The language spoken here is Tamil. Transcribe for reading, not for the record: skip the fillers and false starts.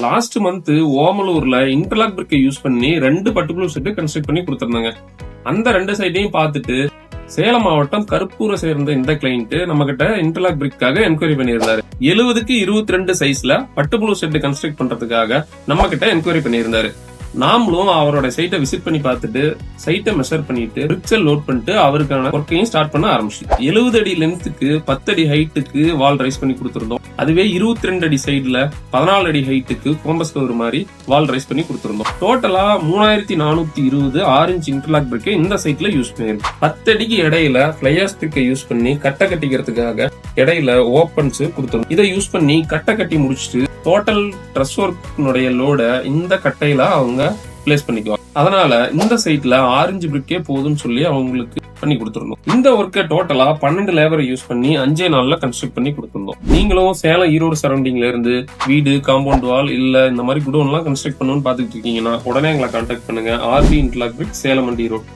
லாஸ்ட் மந்த் ஓமலூர்ல இன்டர்லாக் பிரிக்கை யூஸ் பண்ணி 2 பர்டிகுலர் செட் கன்ஸ்ட்ரக்ட் பண்ணி கொடுத்திருந்தாங்க. அந்த 2 சைட்டையும் பார்த்துட்டு சேலம் மாவட்டம் கருப்பூரை சேர்ந்த இந்த கிளைண்ட் நம்ம கிட்ட இன்டர்லாக் பிரிக்காக என்கொயரி பண்ணியிருந்தாரு. 70க்கு 22 சைஸ்ல பட்டுப்புழு செட் கன்ஸ்ட்ரக்ட் பண்றதுக்காக நம்ம கிட்ட என்கொயரி பண்ணியிருந்தாரு. நாமளும் அவரோட சைட்டை விசிட் பண்ணி பார்த்துட்டு சைட்டை மெஷர் பண்ணிட்டு பிரிக்ஸை லோட் பண்ணிட்டு அவருக்கான ஒர்க்கையும் ஸ்டார்ட் பண்ண ஆரம்பிச்சு. 70 அடி லென்த்துக்கு 10 அடி ஹைட்டுக்கு வால் ரைஸ் பண்ணி கொடுத்திருந்தோம். அதுவே 22 அடி சைடுல 14 அடி ஹைட்டுக்கு கோம்பஸ் கவர் மாதிரி வால் ரைஸ் பண்ணி கொடுத்திருந்தோம். டோட்டலா 3420 6 இன்ச் இன்டர்லாக் பிரிக்கை இந்த சைட்ல யூஸ் பண்ணிருக்கோம். 10 அடிக்கு இடையில பிளையர்ஸ் பிரிக்கை யூஸ் பண்ணி கட்டை கட்டிக்கிறதுக்காக இடையில ஓப்பன்ஸ் கொடுத்திருந்தோம். இதை யூஸ் பண்ணி கட்டை கட்டி முடிச்சுட்டு டோட்டல் ட்ரெஸ் ஒர்க்னுடைய லோட இந்த கட்டையில அவங்க பிளேஸ் பண்ணிக்குவாங்க. அதனால இந்த சைட்ல 6 இன்ச் பிரிக்கே போதும்னு சொல்லி அவங்களுக்கு பண்ணி கொடுத்துருந்தோம். இந்த ஒர்க்கை டோட்டலா 12 லேபரை யூஸ் பண்ணி 5 நாள்ல கன்ஸ்ட்ரக்ட் பண்ணி கொடுத்துருந்தோம். நீங்களும் சேலம் ஈரோடு சரௌண்டிங்ல இருந்து வீடு, காம்பவுண்ட் வால் இல்ல இந்த மாதிரி குடோன் எல்லாம் கன்ஸ்ட்ரக்ட் பண்ணணும்னு பாத்துக்கிட்டு இருக்கீங்கன்னா உடனே எங்களை கான்டாக்ட் பண்ணுங்க. RP interlock brick, Salem and Erode.